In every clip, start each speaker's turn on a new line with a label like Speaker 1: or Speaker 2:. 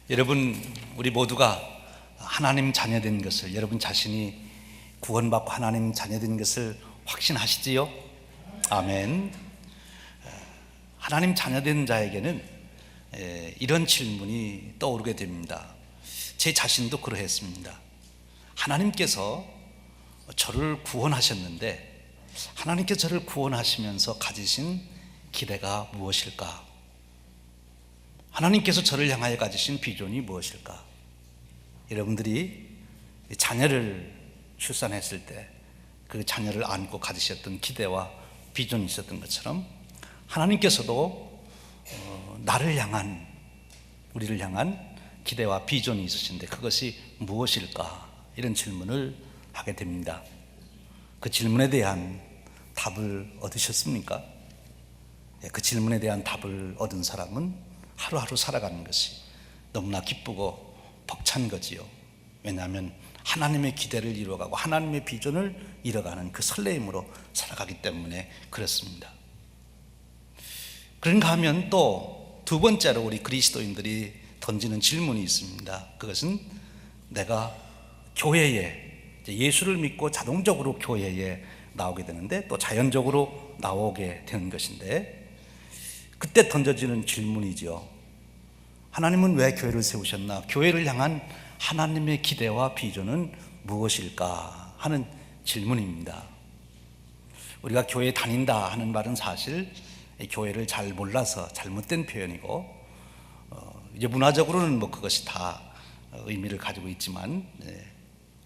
Speaker 1: 여러분, 우리 모두가 하나님 자녀된 것을, 여러분 자신이 구원받고 하나님 자녀된 것을 확신하시지요? 아멘. 하나님 자녀된 자에게는 이런 질문이 떠오르게 됩니다. 제 자신도 그러했습니다. 하나님께서 저를 구원하셨는데 하나님께서 저를 구원하시면서 가지신 기대가 무엇일까? 하나님께서 저를 향하여 가지신 비전이 무엇일까? 여러분들이 자녀를 출산했을 때 그 자녀를 안고 가지셨던 기대와 비전이 있었던 것처럼 하나님께서도 나를 향한, 우리를 향한 기대와 비전이 있으신데 그것이 무엇일까? 이런 질문을 하게 됩니다. 그 질문에 대한 답을 얻으셨습니까? 그 질문에 대한 답을 얻은 사람은 하루하루 살아가는 것이 너무나 기쁘고 벅찬 거지요. 왜냐하면 하나님의 기대를 이루어가고 하나님의 비전을 이뤄가는 그 설레임으로 살아가기 때문에 그렇습니다. 그런가 하면 또 두 번째로 우리 그리스도인들이 던지는 질문이 있습니다. 그것은 내가 교회에, 예수를 믿고 자동적으로 교회에 나오게 되는데 또 자연적으로 나오게 되는 것인데, 그때 던져지는 질문이죠. 하나님은 왜 교회를 세우셨나? 교회를 향한 하나님의 기대와 비전은 무엇일까? 하는 질문입니다. 우리가 교회에 다닌다 하는 말은 사실 교회를 잘 몰라서 잘못된 표현이고, 이제 문화적으로는 뭐 그것이 다 의미를 가지고 있지만,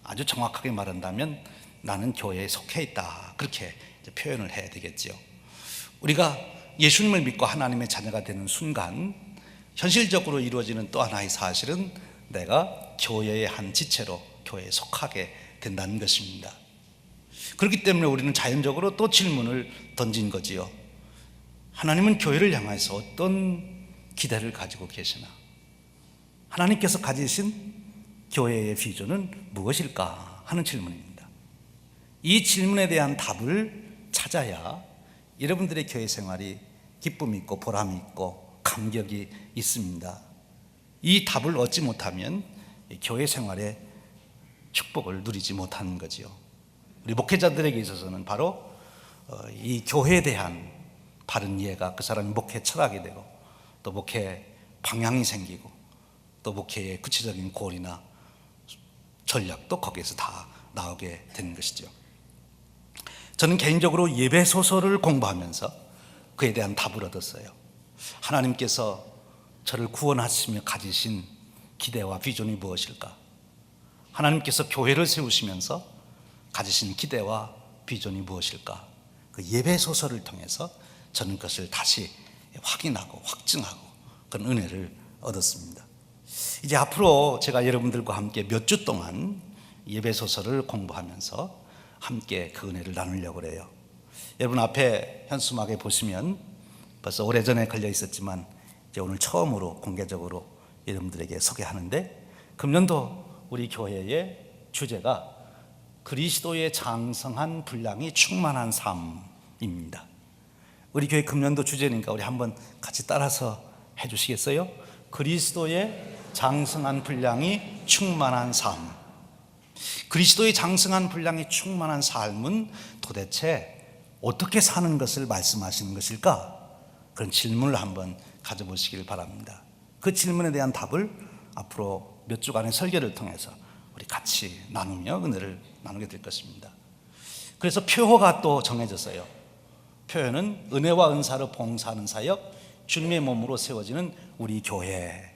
Speaker 1: 아주 정확하게 말한다면 나는 교회에 속해 있다, 그렇게 표현을 해야 되겠지요. 우리가 예수님을 믿고 하나님의 자녀가 되는 순간 현실적으로 이루어지는 또 하나의 사실은 내가 교회의 한 지체로 교회에 속하게 된다는 것입니다. 그렇기 때문에 우리는 자연적으로 또 질문을 던진 거지요. 하나님은 교회를 향해서 어떤 기대를 가지고 계시나? 하나님께서 가지신 교회의 비전은 무엇일까? 하는 질문입니다. 이 질문에 대한 답을 찾아야 여러분들의 교회 생활이 기쁨이 있고 보람이 있고 감격이 있습니다. 이 답을 얻지 못하면 교회 생활에 축복을 누리지 못하는 거지요. 우리 목회자들에게 있어서는 바로 이 교회에 대한 바른 이해가 그 사람의 목회 철학이 되고 또 목회 방향이 생기고 또 목회의 구체적인 고리나 전략도 거기에서 다 나오게 되는 것이죠. 저는 개인적으로 예배 소설을 공부하면서 그에 대한 답을 얻었어요. 하나님께서 저를 구원하시며 가지신 기대와 비전이 무엇일까? 하나님께서 교회를 세우시면서 가지신 기대와 비전이 무엇일까? 그 예배 소설을 통해서 저는 그것을 다시 확인하고 확증하고 그런 은혜를 얻었습니다. 이제 앞으로 제가 여러분들과 함께 몇 주 동안 예배 소설을 공부하면서 함께 그 은혜를 나누려고 해요. 여러분 앞에 현수막에 보시면 벌써 오래전에 걸려 있었지만 이제 오늘 처음으로 공개적으로 여러분들에게 소개하는데, 금년도 우리 교회의 주제가 그리스도의 장성한 분량이 충만한 삶입니다. 우리 교회 금년도 주제니까 우리 한번 같이 따라서 해주시겠어요? 그리스도의 장성한 분량이 충만한 삶. 그리스도의 장성한 분량이 충만한 삶은 도대체 어떻게 사는 것을 말씀하시는 것일까? 그런 질문을 한번 가져보시길 바랍니다. 그 질문에 대한 답을 앞으로 몇 주간의 설교를 통해서 우리 같이 나누며 은혜를 나누게 될 것입니다. 그래서 표어가 또 정해졌어요. 표현은 은혜와 은사로 봉사하는 사역, 주님의 몸으로 세워지는 우리 교회.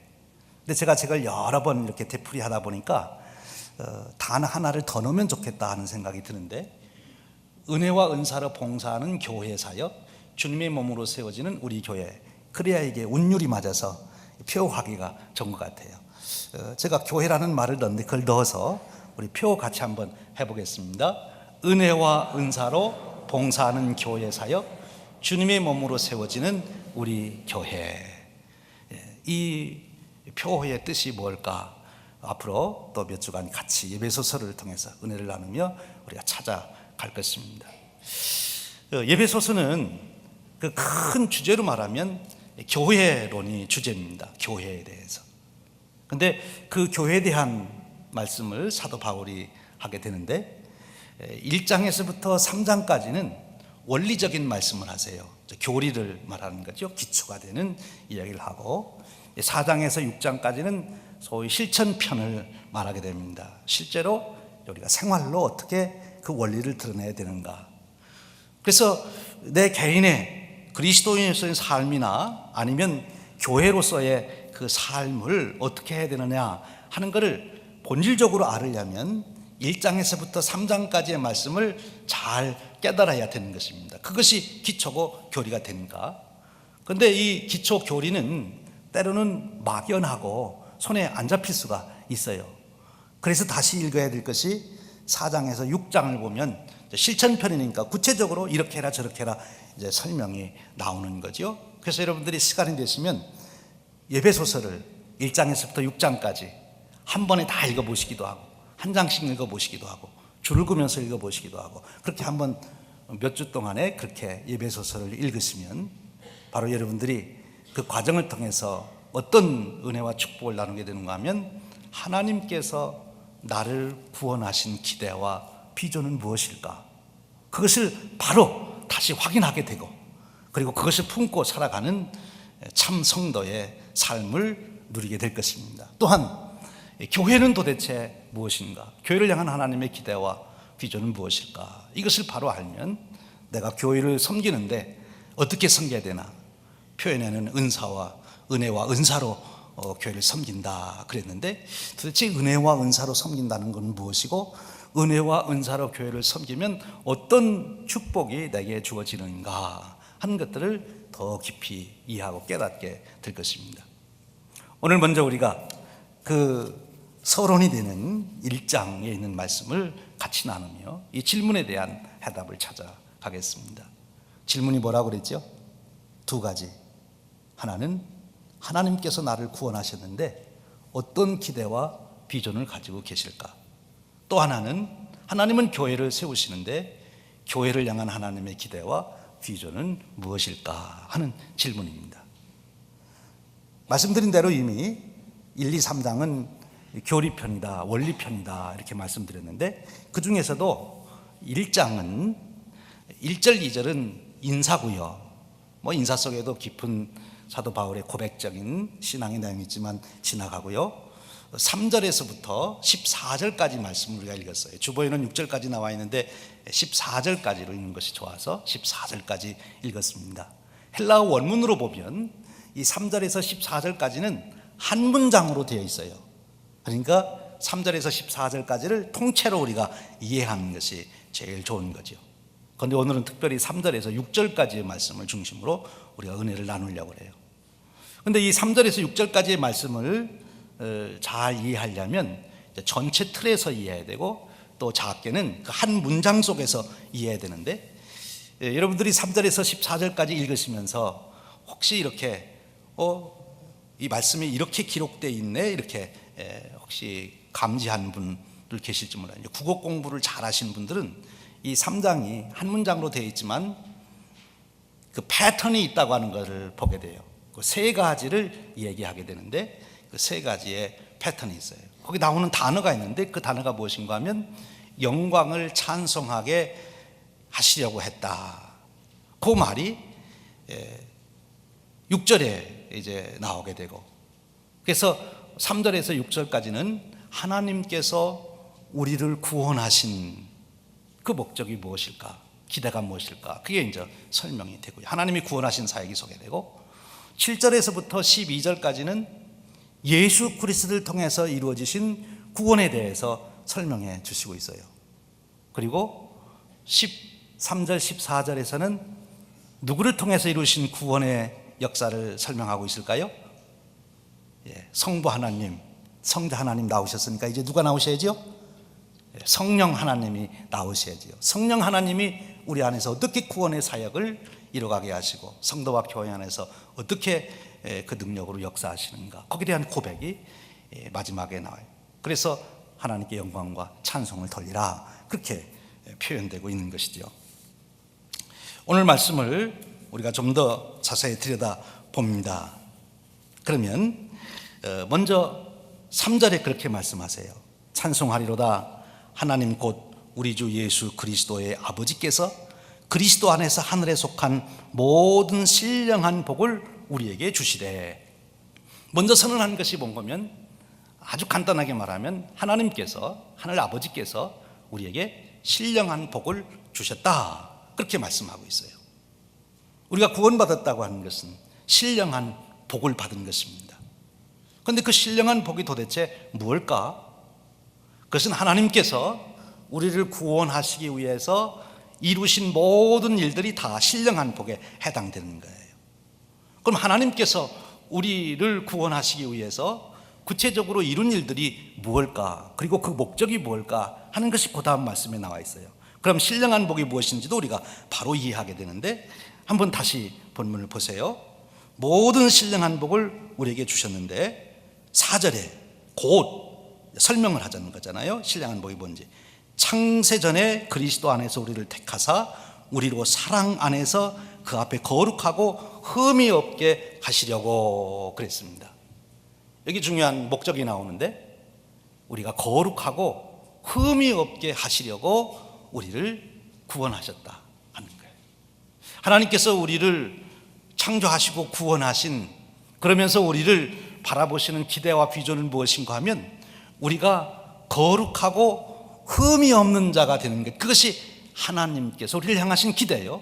Speaker 1: 근데 제가 여러 번 이렇게 되풀이하다 보니까 단어 하나를 더 넣으면 좋겠다 하는 생각이 드는데, 은혜와 은사로 봉사하는 교회 사역, 주님의 몸으로 세워지는 우리 교회. 그래야 이게 운율이 맞아서 표하기가 좋은 것 같아요. 제가 교회라는 말을 넣는데 그걸 넣어서 우리 표 같이 한번 해보겠습니다. 은혜와 은사로 봉사하는 교회 사역, 주님의 몸으로 세워지는 우리 교회. 이 표의 뜻이 뭘까? 앞으로 또 몇 주간 같이 예배소설을 통해서 은혜를 나누며 우리가 찾아갈 것입니다. 예배소설은 그 큰 주제로 말하면 교회론이 주제입니다. 교회에 대해서. 근데 그 교회에 대한 말씀을 사도 바울이 하게 되는데 1장에서부터 3장까지는 원리적인 말씀을 하세요. 교리를 말하는 거죠. 기초가 되는 이야기를 하고 4장에서 6장까지는 소위 실천편을 말하게 됩니다. 실제로 우리가 생활로 어떻게 그 원리를 드러내야 되는가. 그래서 내 개인의 그리스도인으로서의 삶이나 아니면 교회로서의 그 삶을 어떻게 해야 되느냐 하는 것을 본질적으로 알으려면 1장에서부터 3장까지의 말씀을 잘 깨달아야 되는 것입니다. 그것이 기초고 교리가 되는가. 그런데 이 기초 교리는 때로는 막연하고 손에 안 잡힐 수가 있어요. 그래서 다시 읽어야 될 것이 4장에서 6장을 보면 실천편이니까 구체적으로 이렇게 해라 저렇게 해라 이제 설명이 나오는 거죠. 그래서 여러분들이 시간이 되시면 예배소설을 1장에서부터 6장까지 한 번에 다 읽어보시기도 하고 한 장씩 읽어보시기도 하고 줄을 그으면서 읽어보시기도 하고 그렇게 한번 몇 주 동안에 그렇게 예배소설을 읽으시면 바로 여러분들이 그 과정을 통해서 어떤 은혜와 축복을 나누게 되는가 하면 하나님께서 나를 구원하신 기대와 비전은 무엇일까? 그것을 바로 다시 확인하게 되고 그리고 그것을 품고 살아가는 참 성도의 삶을 누리게 될 것입니다. 또한 교회는 도대체 무엇인가? 교회를 향한 하나님의 기대와 비전은 무엇일까? 이것을 바로 알면 내가 교회를 섬기는데 어떻게 섬겨야 되나? 표현에는 은사와 은혜와 은사로 교회를 섬긴다 그랬는데 도대체 은혜와 은사로 섬긴다는 건 무엇이고 은혜와 은사로 교회를 섬기면 어떤 축복이 내게 주어지는가 하는 것들을 더 깊이 이해하고 깨닫게 될 것입니다. 오늘 먼저 우리가 그 서론이 되는 1장에 있는 말씀을 같이 나누며 이 질문에 대한 해답을 찾아가겠습니다. 질문이 뭐라고 그랬죠? 두 가지. 하나는 하나님께서 나를 구원하셨는데 어떤 기대와 비전을 가지고 계실까? 또 하나는 하나님은 교회를 세우시는데 교회를 향한 하나님의 기대와 비전은 무엇일까 하는 질문입니다. 말씀드린 대로 이미 1, 2, 3장은 교리편이다, 원리편이다 이렇게 말씀드렸는데 그 중에서도 1장은 1절, 2절은 인사고요. 인사 속에도 깊은 사도 바울의 고백적인 신앙의 내용이 있지만 지나가고요. 3절에서부터 14절까지 말씀을 우리가 읽었어요. 주보에는 6절까지 나와 있는데 14절까지로 읽는 것이 좋아서 14절까지 읽었습니다. 헬라어 원문으로 보면 이 3절에서 14절까지는 한 문장으로 되어 있어요. 그러니까 3절에서 14절까지를 통째로 우리가 이해하는 것이 제일 좋은 거죠. 그런데 오늘은 특별히 3절에서 6절까지의 말씀을 중심으로 우리가 은혜를 나누려고 해요. 그런데 이 3절에서 6절까지의 말씀을 잘 이해하려면 전체 틀에서 이해해야 되고 또 작게는 그 한 문장 속에서 이해해야 되는데 여러분들이 3절에서 14절까지 읽으시면서 혹시 이렇게 이 말씀이 이렇게 기록되어 있네 이렇게 혹시 감지한 분들 계실지 몰라요. 국어 공부를 잘 하시는 분들은 이 3장이 한 문장으로 되어 있지만 그 패턴이 있다고 하는 것을 보게 돼요. 그 세 가지를 얘기하게 되는데 그 세 가지의 패턴이 있어요. 거기 나오는 단어가 있는데 그 단어가 무엇인가 하면 영광을 찬송하게 하시려고 했다. 그 말이 6절에 이제 나오게 되고 그래서 3절에서 6절까지는 하나님께서 우리를 구원하신 그 목적이 무엇일까? 기대가 무엇일까? 그게 이제 설명이 되고요. 하나님이 구원하신 사역이 소개되고 7절에서부터 12절까지는 예수 그리스도를 통해서 이루어지신 구원에 대해서 설명해 주시고 있어요. 그리고 13절, 14절에서는 누구를 통해서 이루신 구원의 역사를 설명하고 있을까요? 성부 하나님, 성자 하나님 나오셨으니까 이제 누가 나오셔야죠? 성령 하나님이 나오셔야죠. 성령 하나님이 우리 안에서 어떻게 구원의 사역을 이루어가게 하시고 성도와 교회 안에서 어떻게 그 능력으로 역사하시는가, 거기에 대한 고백이 마지막에 나와요. 그래서 하나님께 영광과 찬송을 돌리라, 그렇게 표현되고 있는 것이죠. 오늘 말씀을 우리가 좀 더 자세히 들여다봅니다. 그러면 먼저 3절에 그렇게 말씀하세요. 찬송하리로다 하나님 곧 우리 주 예수 그리스도의 아버지께서 그리스도 안에서 하늘에 속한 모든 신령한 복을 우리에게 주시되. 먼저 선언한 것이 뭔가면 아주 간단하게 말하면 하나님께서, 하늘 아버지께서 우리에게 신령한 복을 주셨다, 그렇게 말씀하고 있어요. 우리가 구원받았다고 하는 것은 신령한 복을 받은 것입니다. 그런데 그 신령한 복이 도대체 무엇일까? 그것은 하나님께서 우리를 구원하시기 위해서 이루신 모든 일들이 다 신령한 복에 해당되는 거예요. 그럼 하나님께서 우리를 구원하시기 위해서 구체적으로 이룬 일들이 무엇일까? 그리고 그 목적이 무엇일까? 하는 것이 그 다음 말씀에 나와 있어요. 그럼 신령한 복이 무엇인지도 우리가 바로 이해하게 되는데, 한번 다시 본문을 보세요. 모든 신령한 복을 우리에게 주셨는데 4절에 곧 설명을 하자는 거잖아요. 신령한 복이 뭔지. 창세전에 그리스도 안에서 우리를 택하사 우리로 사랑 안에서 그 앞에 거룩하고 흠이 없게 하시려고 그랬습니다. 여기 중요한 목적이 나오는데, 우리가 거룩하고 흠이 없게 하시려고 우리를 구원하셨다 하는 거예요. 하나님께서 우리를 창조하시고 구원하신, 그러면서 우리를 바라보시는 기대와 비전은 무엇인가 하면 우리가 거룩하고 흠이 없는 자가 되는 것, 그것이 하나님께서 우리를 향하신 기대요,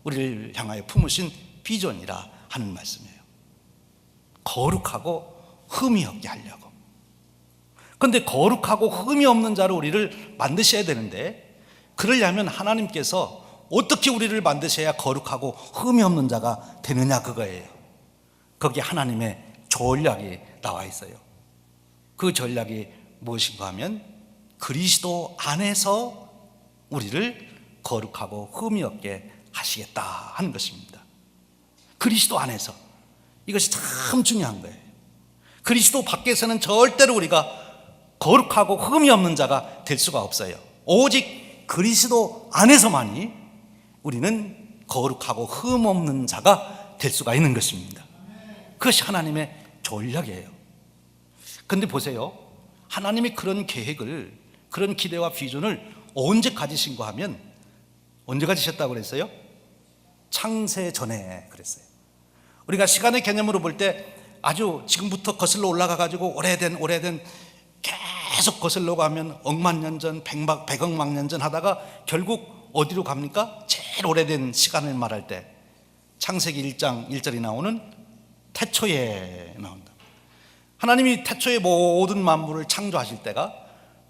Speaker 1: 우리를 향하여 품으신 비전이라 하는 말씀이에요. 거룩하고 흠이 없게 하려고. 그런데 거룩하고 흠이 없는 자로 우리를 만드셔야 되는데, 그러려면 하나님께서 어떻게 우리를 만드셔야 거룩하고 흠이 없는 자가 되느냐, 그거예요. 거기에 하나님의 전략이 나와 있어요. 그 전략이 무엇인가 하면 그리스도 안에서 우리를 거룩하고 흠이 없게 하시겠다 하는 것입니다. 그리스도 안에서. 이것이 참 중요한 거예요. 그리스도 밖에서는 절대로 우리가 거룩하고 흠이 없는 자가 될 수가 없어요. 오직 그리스도 안에서만이 우리는 거룩하고 흠 없는 자가 될 수가 있는 것입니다. 그것이 하나님의 전략이에요. 그런데 보세요, 하나님이 그런 계획을, 그런 기대와 비전을 언제 가지신가 하면, 언제 가지셨다고 그랬어요? 창세 전에 그랬어요. 우리가 시간의 개념으로 볼 때 아주 지금부터 거슬러 올라가 가지고 오래된 계속 거슬러 가면 억만 년 전, 백억만 년 전 하다가 결국 어디로 갑니까? 제일 오래된 시간을 말할 때 창세기 1장 1절이 나오는 태초에 나온다. 하나님이 태초에 모든 만물을 창조하실 때가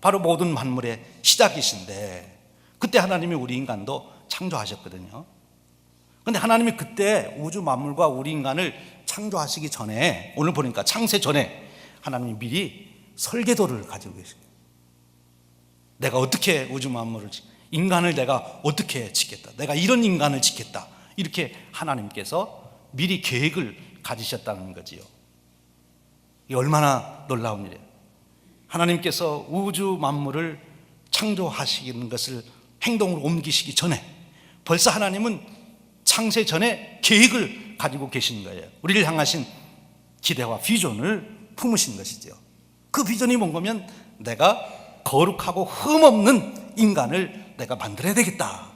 Speaker 1: 바로 모든 만물의 시작이신데, 그때 하나님이 우리 인간도 창조하셨거든요. 그런데 하나님이 그때 우주 만물과 우리 인간을 창조하시기 전에, 오늘 보니까 창세 전에 하나님이 미리 설계도를 가지고 계십니다. 내가 어떻게 우주 만물을, 인간을 내가 어떻게 짓겠다, 내가 이런 인간을 짓겠다, 이렇게 하나님께서 미리 계획을 가지셨다는 거지요. 이게 얼마나 놀라운 일이에요. 하나님께서 우주 만물을 창조하시는 것을 행동으로 옮기시기 전에 벌써 하나님은 창세 전에 계획을 가지고 계신 거예요. 우리를 향하신 기대와 비전을 품으신 것이죠. 그 비전이 뭔가면 내가 거룩하고 흠없는 인간을 내가 만들어야 되겠다,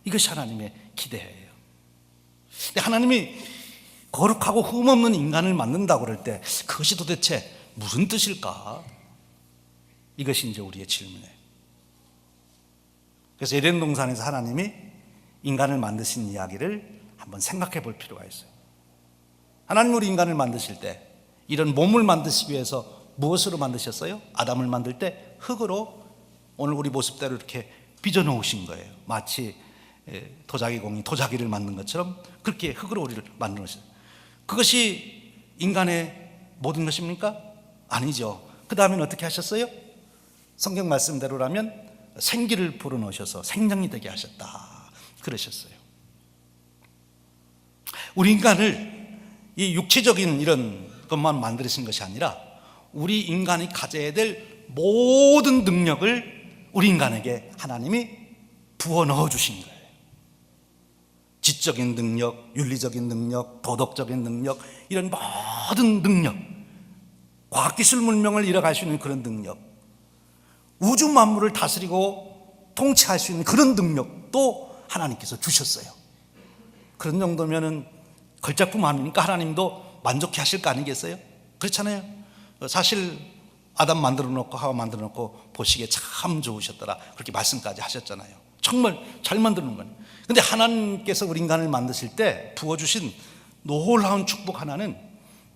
Speaker 1: 이것이 하나님의 기대예요. 근데 하나님이 거룩하고 흠없는 인간을 만든다고 그럴 때 그것이 도대체 무슨 뜻일까? 이것이 이제 우리의 질문이에요. 그래서 에덴 동산에서 하나님이 인간을 만드신 이야기를 한번 생각해 볼 필요가 있어요. 하나님 우리 인간을 만드실 때 이런 몸을 만드시기 위해서 무엇으로 만드셨어요? 아담을 만들 때 흙으로 오늘 우리 모습대로 이렇게 빚어 놓으신 거예요. 마치 도자기공이 도자기를 만든 것처럼 그렇게 흙으로 우리를 만들어 놓으셨어요. 그것이 인간의 모든 것입니까? 아니죠. 그 다음엔 어떻게 하셨어요? 성경 말씀대로라면 생기를 불어넣으셔서 생명이 되게 하셨다, 그러셨어요. 우리 인간을 이 육체적인 이런 것만 만드신 것이 아니라 우리 인간이 가져야 될 모든 능력을 우리 인간에게 하나님이 부어 넣어 주신 거예요. 지적인 능력, 윤리적인 능력, 도덕적인 능력, 이런 모든 능력, 과학기술 문명을 이뤄갈 수 있는 그런 능력, 우주 만물을 다스리고 통치할 수 있는 그런 능력도 하나님께서 주셨어요. 그런 정도면은 걸작품 아닙니까? 하나님도 만족해 하실 거 아니겠어요? 그렇잖아요. 사실 아담 만들어 놓고 하와 만들어 놓고 보시기에 참 좋으셨더라, 그렇게 말씀까지 하셨잖아요. 정말 잘 만드는 거예요. 근데 하나님께서 우리 인간을 만드실 때 부어주신 놀라운 축복 하나는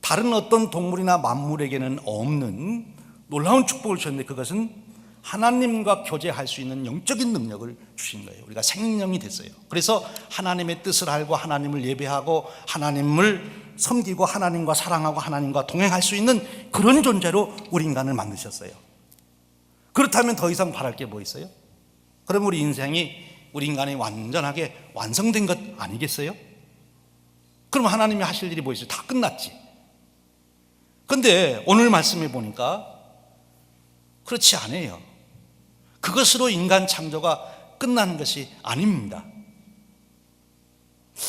Speaker 1: 다른 어떤 동물이나 만물에게는 없는 놀라운 축복을 주셨는데, 그것은 하나님과 교제할 수 있는 영적인 능력을 주신 거예요. 우리가 생명이 됐어요. 그래서 하나님의 뜻을 알고 하나님을 예배하고 하나님을 섬기고 하나님과 사랑하고 하나님과 동행할 수 있는 그런 존재로 우리 인간을 만드셨어요. 그렇다면 더 이상 바랄 게 뭐 있어요? 그럼 우리 인생이, 우리 인간이 완전하게 완성된 것 아니겠어요? 그럼 하나님이 하실 일이 뭐 있어요? 다 끝났지. 근데 오늘 말씀해 보니까 그렇지 않아요. 그것으로 인간 창조가 끝난 것이 아닙니다.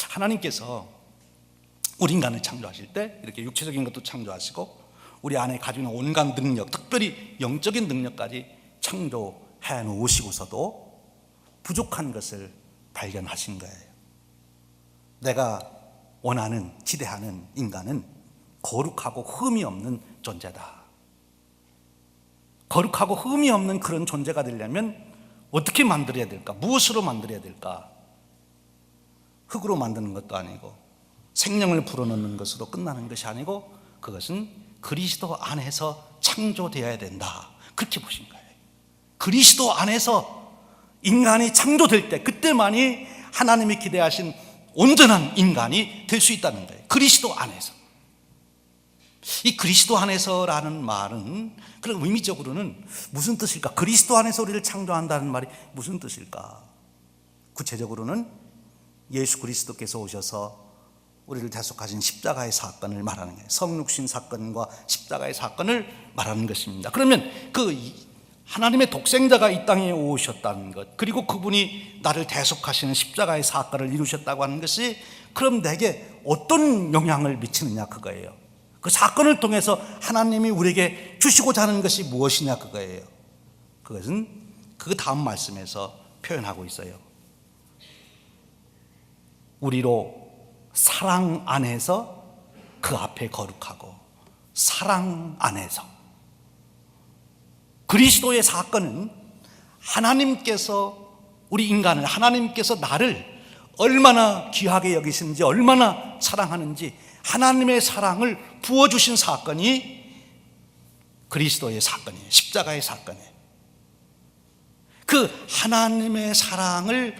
Speaker 1: 하나님께서 우리 인간을 창조하실 때 이렇게 육체적인 것도 창조하시고 우리 안에 가지고 있는 온갖 능력, 특별히 영적인 능력까지 창조해 놓으시고서도 부족한 것을 발견하신 거예요. 내가 원하는, 기대하는 인간은 거룩하고 흠이 없는 존재다. 거룩하고 흠이 없는 그런 존재가 되려면 어떻게 만들어야 될까? 무엇으로 만들어야 될까? 흙으로 만드는 것도 아니고 생명을 불어넣는 것으로 끝나는 것이 아니고 그것은 그리스도 안에서 창조되어야 된다, 그렇게 보신 거예요. 그리스도 안에서 인간이 창조될 때 그때만이 하나님이 기대하신 온전한 인간이 될 수 있다는 거예요. 그리스도 안에서. 이 그리스도 안에서라는 말은 그런 의미적으로는 무슨 뜻일까? 그리스도 안에서 우리를 창조한다는 말이 무슨 뜻일까? 구체적으로는 예수 그리스도께서 오셔서 우리를 대속하신 십자가의 사건을 말하는 거예요. 성육신 사건과 십자가의 사건을 말하는 것입니다. 그러면 그 하나님의 독생자가 이 땅에 오셨다는 것, 그리고 그분이 나를 대속하시는 십자가의 사건을 이루셨다고 하는 것이 그럼 내게 어떤 영향을 미치느냐, 그거예요. 그 사건을 통해서 하나님이 우리에게 주시고자 하는 것이 무엇이냐, 그거예요. 그것은 그 다음 말씀에서 표현하고 있어요. 우리로 사랑 안에서 그 앞에 거룩하고, 사랑 안에서. 그리스도의 사건은 하나님께서 우리 인간을, 하나님께서 나를 얼마나 귀하게 여기시는지, 얼마나 사랑하는지 하나님의 사랑을 부어주신 사건이 그리스도의 사건이에요. 십자가의 사건이에요. 그 하나님의 사랑을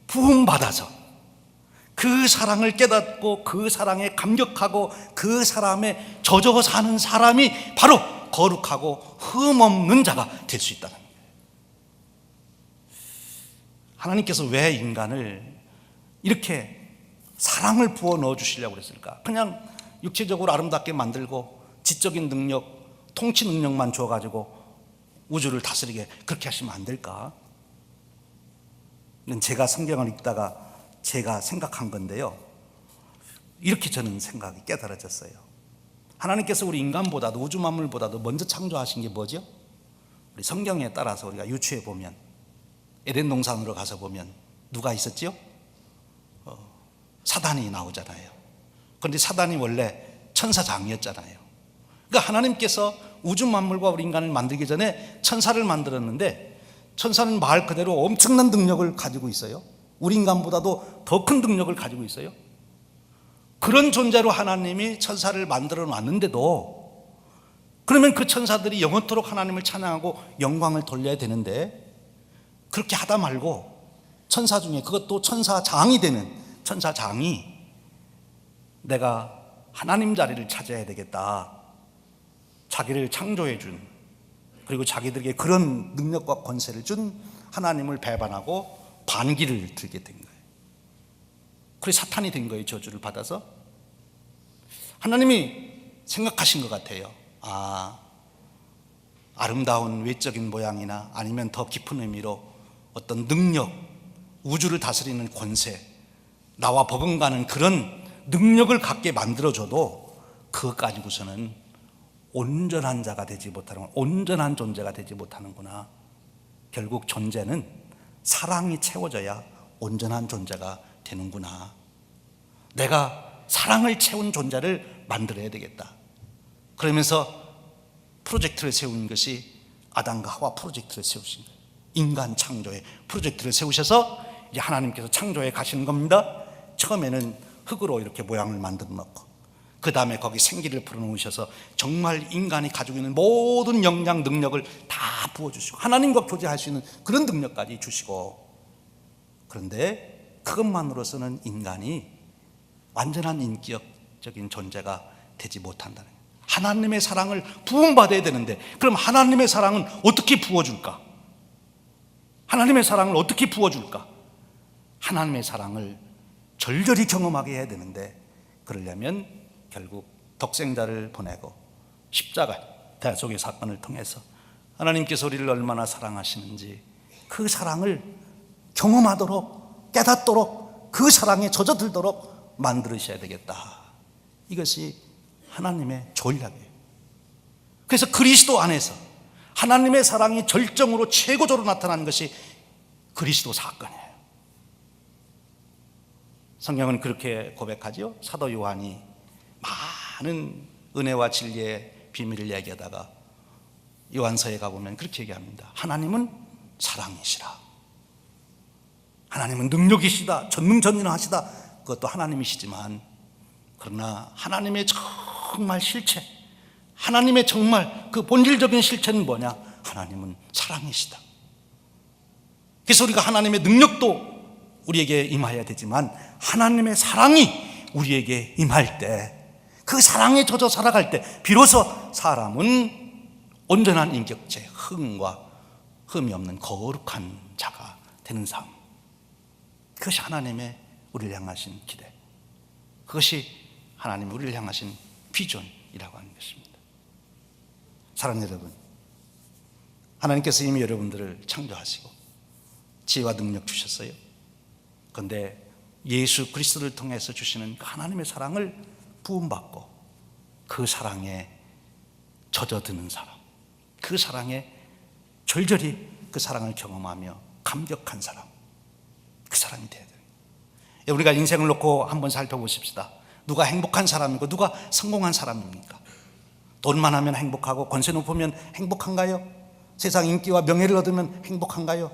Speaker 1: 부음받아서 그 사랑을 깨닫고 그 사랑에 감격하고 그 사람에 젖어 사는 사람이 바로 거룩하고 흠없는 자가 될 수 있다는 거예요. 하나님께서 왜 인간을 이렇게 사랑을 부어 넣어 주시려고 그랬을까? 그냥 육체적으로 아름답게 만들고 지적인 능력, 통치 능력만 줘가지고 우주를 다스리게 그렇게 하시면 안 될까? 제가 성경을 읽다가 제가 생각한 건데요, 이렇게 저는 생각이 깨달아졌어요. 하나님께서 우리 인간보다도 우주 만물보다도 먼저 창조하신 게 뭐죠? 우리 성경에 따라서 우리가 유추해 보면, 에덴 동산으로 가서 보면 누가 있었죠? 사단이 나오잖아요. 그런데 사단이 원래 천사장이었잖아요. 그러니까 하나님께서 우주 만물과 우리 인간을 만들기 전에 천사를 만들었는데, 천사는 말 그대로 엄청난 능력을 가지고 있어요. 우리 인간보다도 더 큰 능력을 가지고 있어요. 그런 존재로 하나님이 천사를 만들어 놨는데도, 그러면 그 천사들이 영원토록 하나님을 찬양하고 영광을 돌려야 되는데, 그렇게 하다 말고 천사 중에, 그것도 천사장이 되는 천사장이 내가 하나님 자리를 찾아야 되겠다, 자기를 창조해 준, 그리고 자기들에게 그런 능력과 권세를 준 하나님을 배반하고 반기를 들게 된 거예요. 그래서 사탄이 된 거예요. 저주를 받아서. 하나님이 생각하신 것 같아요. 아름다운 외적인 모양이나 아니면 더 깊은 의미로 어떤 능력, 우주를 다스리는 권세, 나와 버금가는 그런 능력을 갖게 만들어줘도 그것 가지고서는 온전한 자가 되지 못하는, 온전한 존재가 되지 못하는구나. 결국 존재는 사랑이 채워져야 온전한 존재가 되는구나. 내가 사랑을 채운 존재를 만들어야 되겠다. 그러면서 프로젝트를 세운 것이 아담과 하와 프로젝트를 세우신 거예요. 인간 창조의 프로젝트를 세우셔서 이제 하나님께서 창조해 가시는 겁니다. 처음에는 흙으로 이렇게 모양을 만들어 놓고, 그 다음에 거기 생기를 불어넣으셔서 정말 인간이 가지고 있는 모든 역량, 능력을 다 부어주시고 하나님과 교제할 수 있는 그런 능력까지 주시고, 그런데 그것만으로서는 인간이 완전한 인격적인 존재가 되지 못한다는 거예요. 하나님의 사랑을 부음받아야 되는데, 그럼 하나님의 사랑은 어떻게 부어줄까? 하나님의 사랑을 어떻게 부어줄까? 하나님의 사랑을 절절히 경험하게 해야 되는데, 그러려면 결국 독생자를 보내고 십자가 대속의 사건을 통해서 하나님께서 우리를 얼마나 사랑하시는지 그 사랑을 경험하도록, 깨닫도록, 그 사랑에 젖어들도록 만들으셔야 되겠다. 이것이 하나님의 전략이에요. 그래서 그리스도 안에서 하나님의 사랑이 절정으로 최고조로 나타나는 것이 그리스도 사건이에요. 성경은 그렇게 고백하죠. 사도 요한이 많은 은혜와 진리의 비밀을 얘기하다가 요한서에 가보면 그렇게 얘기합니다. 하나님은 사랑이시라. 하나님은 능력이시다, 전능전능하시다. 그것도 하나님이시지만, 그러나 하나님의 정말 실체, 하나님의 정말 그 본질적인 실체는 뭐냐? 하나님은 사랑이시다. 그래서 우리가 하나님의 능력도 우리에게 임하여야 되지만, 하나님의 사랑이 우리에게 임할 때, 그 사랑에 젖어 살아갈 때 비로소 사람은 온전한 인격체, 흠과 흠이 없는 거룩한 자가 되는 삶. 그것이 하나님의 우리를 향하신 기대, 그것이 하나님이 우리를 향하신 비전이라고 하는 것입니다. 사랑하는 여러분, 하나님께서 이미 여러분들을 창조하시고 지혜와 능력 주셨어요. 그런데 예수 그리스도를 통해서 주시는 그 하나님의 사랑을 부음받고 그 사랑에 젖어드는 사람, 그 사랑에 절절히 그 사랑을 경험하며 감격한 사람, 그 사람이 되어야 돼요. 우리가 인생을 놓고 한번 살펴보십시다. 누가 행복한 사람이고 누가 성공한 사람입니까? 돈만 하면 행복하고 권세 높으면 행복한가요? 세상 인기와 명예를 얻으면 행복한가요?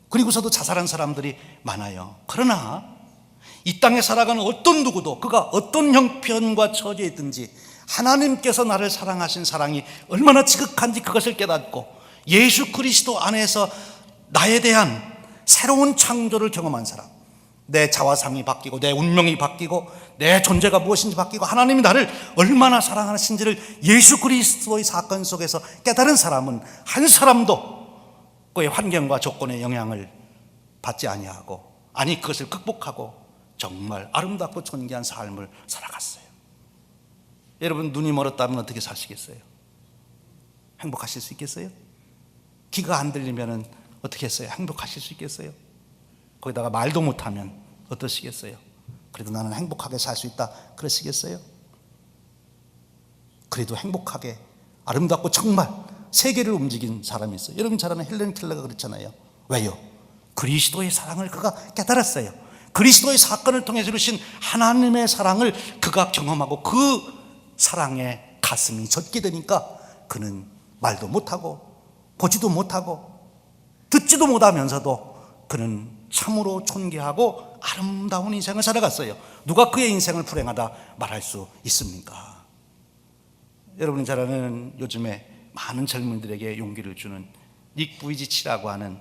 Speaker 1: 그리고서도 자살한 사람들이 많아요. 그러나 이 땅에 살아가는 어떤 누구도 그가 어떤 형편과 처지에 있든지 하나님께서 나를 사랑하신 사랑이 얼마나 지극한지 그것을 깨닫고 예수 그리스도 안에서 나에 대한 새로운 창조를 경험한 사람, 내 자화상이 바뀌고 내 운명이 바뀌고 내 존재가 무엇인지 바뀌고 하나님이 나를 얼마나 사랑하신지를 예수 그리스도의 사건 속에서 깨달은 사람은 한 사람도 그의 환경과 조건의 영향을 받지 아니하고, 아니 그것을 극복하고 정말 아름답고 존귀한 삶을 살아갔어요. 여러분, 눈이 멀었다면 어떻게 사시겠어요? 행복하실 수 있겠어요? 귀가 안 들리면 어떻게 했어요? 행복하실 수 있겠어요? 거기다가 말도 못하면 어떠시겠어요? 그래도 나는 행복하게 살 수 있다 그러시겠어요? 그래도 행복하게 아름답고 정말 세계를 움직인 사람이 있어요. 여러분 잘 아는 헬렌 켈러가 그렇잖아요. 왜요? 그리스도의 사랑을 그가 깨달았어요. 그리스도의 사건을 통해서 이루신 하나님의 사랑을 그가 경험하고 그 사랑에 가슴이 젖게 되니까 그는 말도 못하고 보지도 못하고 듣지도 못하면서도 그는 참으로 존귀하고 아름다운 인생을 살아갔어요. 누가 그의 인생을 불행하다 말할 수 있습니까? 여러분이 잘 아는 요즘에 많은 젊은이들에게 용기를 주는 닉 부이지치라고 하는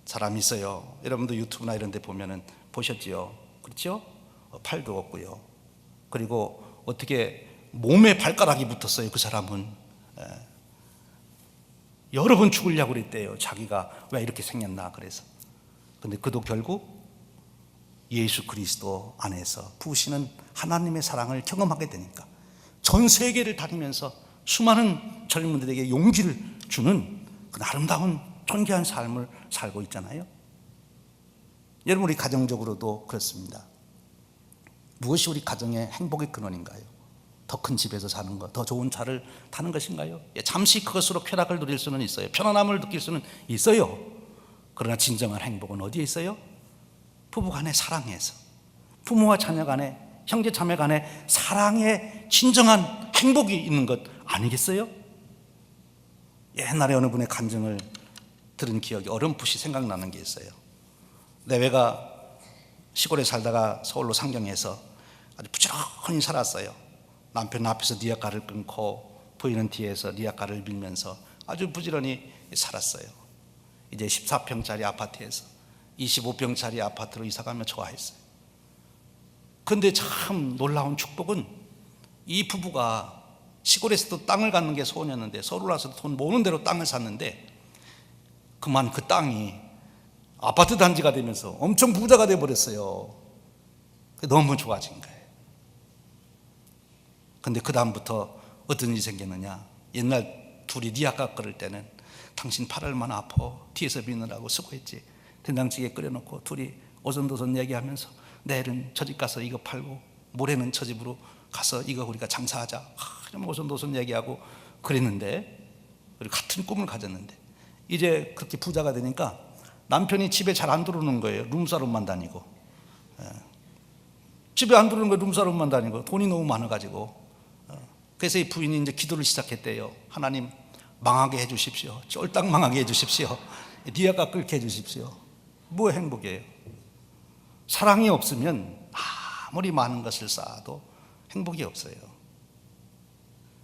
Speaker 1: 사람이 있어요. 여러분도 유튜브나 이런 데 보면은 보셨지요? 그렇죠? 팔도 없고요. 그리고 어떻게 몸에 발가락이 붙었어요. 그 사람은 여러 번 죽으려고 그랬대요. 자기가 왜 이렇게 생겼나 그래서. 근데 그도 결국 예수 그리스도 안에서 부으시는 하나님의 사랑을 경험하게 되니까 전 세계를 다니면서 수많은 젊은들에게 용기를 주는 그 아름다운 존귀한 삶을 살고 있잖아요. 여러분, 우리 가정적으로도 그렇습니다. 무엇이 우리 가정의 행복의 근원인가요? 더 큰 집에서 사는 것, 더 좋은 차를 타는 것인가요? 잠시 그것으로 쾌락을 누릴 수는 있어요. 편안함을 느낄 수는 있어요. 그러나 진정한 행복은 어디에 있어요? 부부 간의 사랑에서, 부모와 자녀 간의, 형제 자매 간의 사랑에 진정한 행복이 있는 것 아니겠어요? 옛날에 어느 분의 간증을 들은 기억이 어렴풋이 생각나는 게 있어요. 내외가 시골에 살다가 서울로 상경해서 아주 부지런히 살았어요. 남편 앞에서 리아카를 끊고 부인은 뒤에서 리아카를 밀면서 아주 부지런히 살았어요. 이제 14평짜리 아파트에서 25평짜리 아파트로 이사가면 좋아했어요. 그런데 참 놀라운 축복은 이 부부가 시골에서도 땅을 갖는 게 소원이었는데 서울 와서 돈 모으는 대로 땅을 샀는데 그만 그 땅이 아파트 단지가 되면서 엄청 부자가 돼버렸어요. 너무 좋아진 거예요. 근데 그 다음부터 어떤 일이 생겼느냐, 옛날 둘이 리아카 끓을 때는 당신 팔 얼마나 아파, 뒤에서 비느라고 수고했지, 된장찌개 끓여놓고 둘이 오손도손 얘기하면서 내일은 저 집 가서 이거 팔고 모레는 저 집으로 가서 이거 우리가 장사하자, 이러면 오손도손 얘기하고 그랬는데, 그리고 같은 꿈을 가졌는데 이제 그렇게 부자가 되니까 남편이 집에 잘 안 들어오는 거예요. 룸사롱만 다니고, 집에 안 들어오는 거예요. 룸사롱만 다니고 돈이 너무 많아가지고. 그래서 이 부인이 이제 기도를 시작했대요. 하나님, 망하게 해주십시오. 쫄딱 망하게 해주십시오. 리아카 끓게 해주십시오. 뭐 행복이에요? 사랑이 없으면 아무리 많은 것을 쌓아도 행복이 없어요.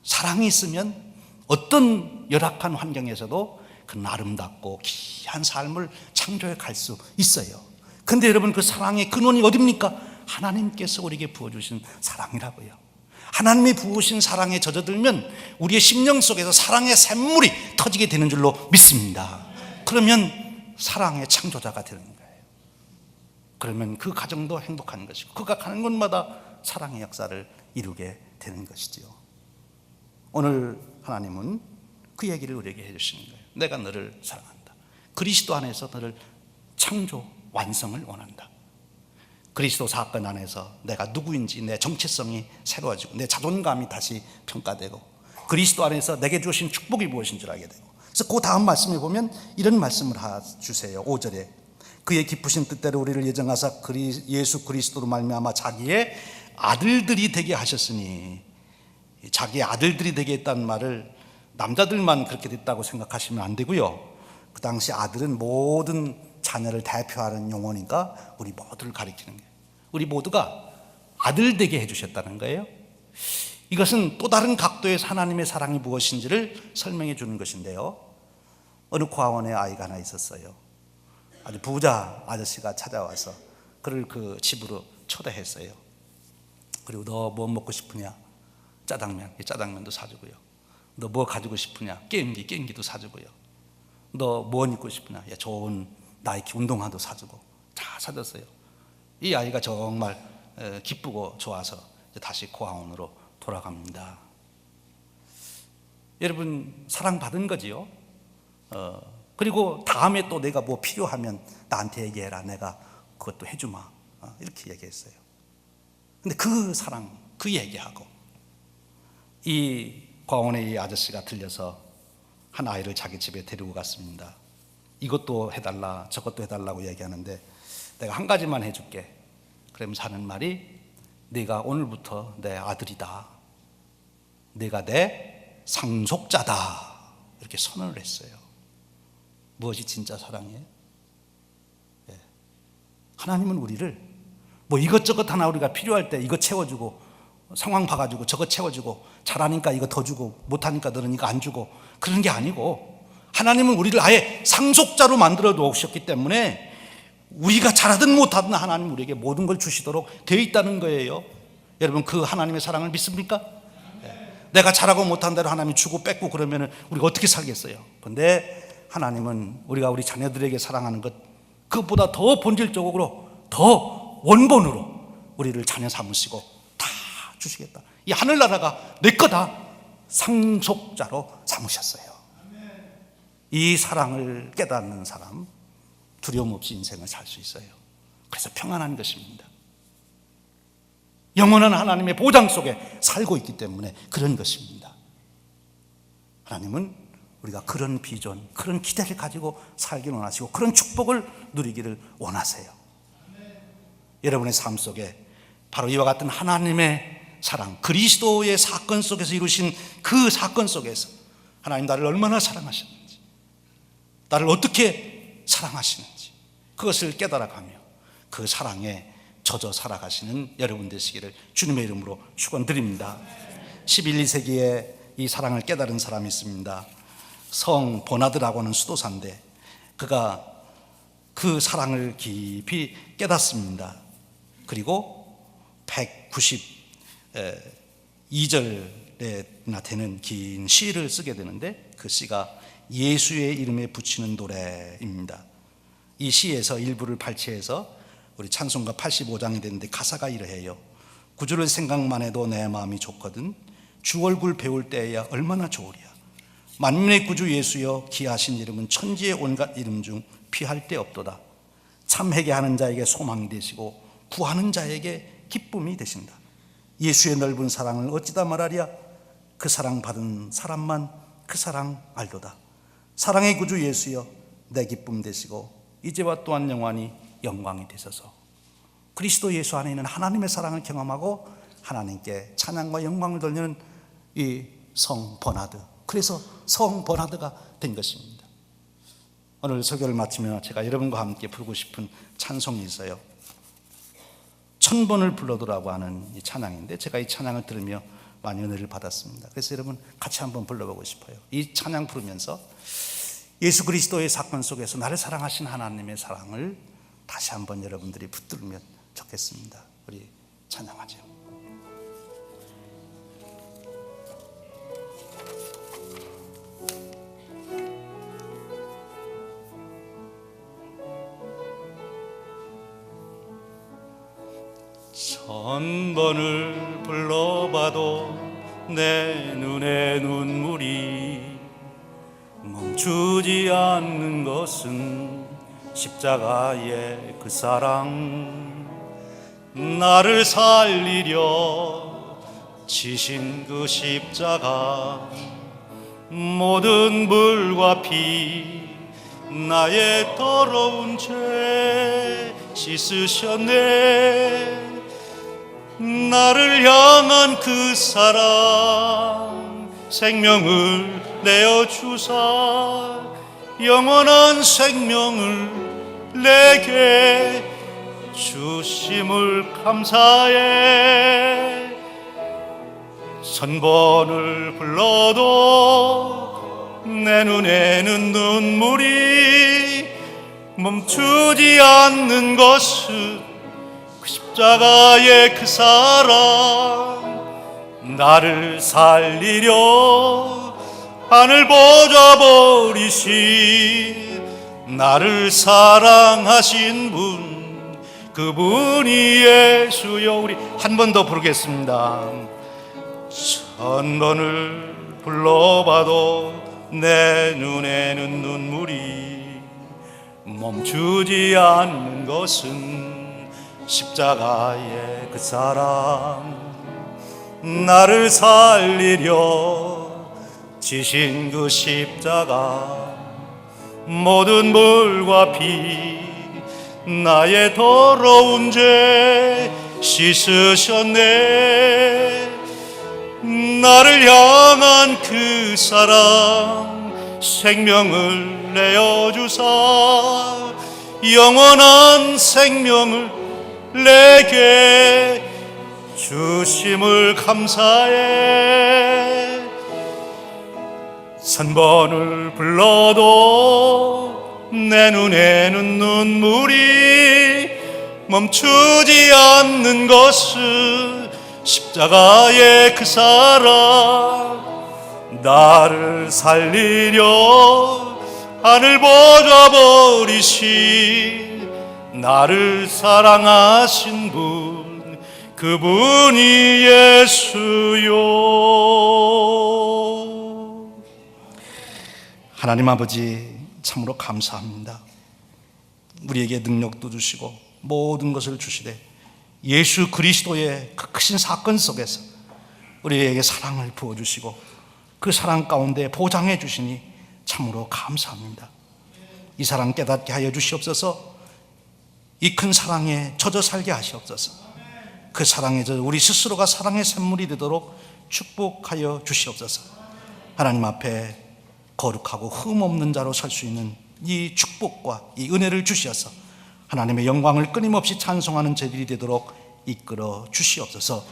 Speaker 1: 사랑이 있으면 어떤 열악한 환경에서도 그 아름답고 귀한 삶을 창조해 갈 수 있어요. 근데 여러분, 그 사랑의 근원이 어디입니까? 하나님께서 우리에게 부어주신 사랑이라고요. 하나님이 부으신 사랑에 젖어들면 우리의 심령 속에서 사랑의 샘물이 터지게 되는 줄로 믿습니다. 그러면 사랑의 창조자가 되는 거예요. 그러면 그 가정도 행복한 것이고 그가 가는 곳마다 사랑의 역사를 이루게 되는 것이지요. 오늘 하나님은 그 얘기를 우리에게 해주시는 거예요. 내가 너를 사랑한다. 그리스도 안에서 너를 창조 완성을 원한다. 그리스도 사건 안에서 내가 누구인지 내 정체성이 새로워지고 내 자존감이 다시 평가되고 그리스도 안에서 내게 주신 축복이 무엇인 줄 알게 되고. 그래서 그 다음 말씀에 보면 이런 말씀을 주세요. 5절에 그의 기쁘신 뜻대로 우리를 예정하사 예수 그리스도로 말미암아 자기의 아들들이 되게 하셨으니, 자기의 아들들이 되게 했다는 말을 남자들만 그렇게 됐다고 생각하시면 안 되고요. 그 당시 아들은 모든 자녀를 대표하는 용어니까 우리 모두를 가리키는 거예요. 우리 모두가 아들 되게 해주셨다는 거예요. 이것은 또 다른 각도에서 하나님의 사랑이 무엇인지를 설명해 주는 것인데요. 어느 고아원에 아이가 하나 있었어요. 아주 부자 아저씨가 찾아와서 그를 그 집으로 초대했어요. 그리고 너 뭐 먹고 싶으냐? 짜장면, 짜장면도 사주고요. 너 뭐 가지고 싶으냐? 게임기도 사주고요. 너 뭐 입고 싶으냐? 좋은 나이키 운동화도 사주고 다 사줬어요. 이 아이가 정말 기쁘고 좋아서 다시 고아원으로 돌아갑니다. 여러분, 사랑받은 거지요. 그리고 다음에 또 내가 뭐 필요하면 나한테 얘기해라. 내가 그것도 해주마. 이렇게 얘기했어요. 근데 그 사랑, 그 얘기하고 이 고아원의 이 아저씨가 들려서 한 아이를 자기 집에 데리고 갔습니다. 이것도 해달라 저것도 해달라고 얘기하는데 내가 한 가지만 해줄게. 그러면서 하는 말이 네가 오늘부터 내 아들이다. 네가 내 상속자다. 이렇게 선언을 했어요. 무엇이 진짜 사랑이에요? 하나님은 우리를 뭐 이것저것 하나 우리가 필요할 때 이거 채워주고 상황 봐가지고 저거 채워주고 잘하니까 이거 더 주고 못하니까 너는 이거 안 주고 그런 게 아니고 하나님은 우리를 아예 상속자로 만들어 놓으셨기 때문에 우리가 잘하든 못하든 하나님 우리에게 모든 걸 주시도록 되어 있다는 거예요. 여러분, 그 하나님의 사랑을 믿습니까? 내가 잘하고 못한 대로 하나님이 주고 뺏고 그러면 우리가 어떻게 살겠어요? 그런데 하나님은 우리가 우리 자녀들에게 사랑하는 것, 그것보다 더 본질적으로 더 원본으로 우리를 자녀 삼으시고 다 주시겠다. 이 하늘나라가 내 거다. 상속자로 삼으셨어요. 이 사랑을 깨닫는 사람, 두려움 없이 인생을 살 수 있어요. 그래서 평안한 것입니다. 영원한 하나님의 보장 속에 살고 있기 때문에 그런 것입니다. 하나님은 우리가 그런 비전, 그런 기대를 가지고 살기를 원하시고 그런 축복을 누리기를 원하세요. 여러분의 삶 속에 바로 이와 같은 하나님의 사랑, 그리스도의 사건 속에서 이루신 그 사건 속에서 하나님 나를 얼마나 사랑하셨는지, 나를 어떻게 사랑하시는지 그것을 깨달아가며 그 사랑에 젖어 살아가시는 여러분 되시기를 주님의 이름으로 축원드립니다. 11, 2세기에 이 사랑을 깨달은 사람이 있습니다. 성 버나드라고 하는 수도사인데 그가 그 사랑을 깊이 깨닫습니다. 그리고 192절에나 되는 긴 시를 쓰게 되는데 그 시가 예수의 이름에 붙이는 노래입니다. 이 시에서 일부를 발췌해서 우리 찬송가 85장이 되는데 가사가 이러해요. 구주를 생각만 해도 내 마음이 좋거든 주 얼굴 배울 때야 얼마나 좋으랴. 만민의 구주 예수여 귀하신 이름은 천지의 온갖 이름 중 피할 데 없도다. 참 회개하는 자에게 소망이 되시고 구하는 자에게 기쁨이 되신다. 예수의 넓은 사랑을 어찌다 말하랴. 그 사랑 받은 사람만 그 사랑 알도다. 사랑의 구주 예수여 내 기쁨 되시고 이제와 또한 영원히 영광이 되소서. 그리스도 예수 안에 있는 하나님의 사랑을 경험하고 하나님께 찬양과 영광을 돌리는 이 성 버나드, 그래서 성 버나드가 된 것입니다. 오늘 설교를 마치며 제가 여러분과 함께 부르고 싶은 찬송이 있어요. 1000번을 불러도라고 하는 이 찬양인데 제가 이 찬양을 들으며 많이 은혜를 받았습니다. 그래서 여러분 같이 한번 불러보고 싶어요. 이 찬양 부르면서 예수 그리스도의 사건 속에서 나를 사랑하신 하나님의 사랑을 다시 한번 여러분들이 붙들면 좋겠습니다. 우리 찬양하죠.
Speaker 2: 천 번을 불러봐도 내 눈에 눈물이 멈추지 않는 것은 십자가의 그 사랑, 나를 살리려 지신 그 십자가, 모든 물과 피 나의 더러운 죄 씻으셨네. 나를 향한 그 사랑, 생명을 내어주사 영원한 생명을 내게 주심을 감사해. 1000번을 불러도 내 눈에는 눈물이 멈추지 않는 것은 십자가의 그 사랑, 나를 살리려 하늘 보좌 버리신 나를 사랑하신 분, 그분이 예수여. 우리 한 번 더 부르겠습니다. 1000번을 불러봐도 내 눈에는 눈물이 멈추지 않는 것은 십자가의 그 사랑, 나를 살리려 지신 그 십자가, 모든 물과 피 나의 더러운 죄 씻으셨네. 나를 향한 그 사랑, 생명을 내어주사 영원한 생명을 내게 주심을 감사해. 1000번을 불러도 내 눈에는 눈물이 멈추지 않는 것은 십자가의 그 사랑, 나를 살리려 하늘 보좌 버리신 나를 사랑하신 분, 그분이 예수요.
Speaker 1: 하나님 아버지 참으로 감사합니다. 우리에게 능력도 주시고 모든 것을 주시되 예수 그리스도의 그 크신 사건 속에서 우리에게 사랑을 부어주시고 그 사랑 가운데 보장해 주시니 참으로 감사합니다. 이 사랑 깨닫게 하여 주시옵소서. 이 큰 사랑에 젖어 살게 하시옵소서. 그 사랑에 젖어 우리 스스로가 사랑의 샘물이 되도록 축복하여 주시옵소서. 하나님 앞에 거룩하고 흠없는 자로 살 수 있는 이 축복과 이 은혜를 주시어서 하나님의 영광을 끊임없이 찬송하는 저희들이 되도록 이끌어 주시옵소서.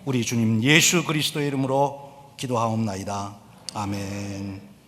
Speaker 1: 우리 주님 예수 그리스도의 이름으로 기도하옵나이다. 아멘.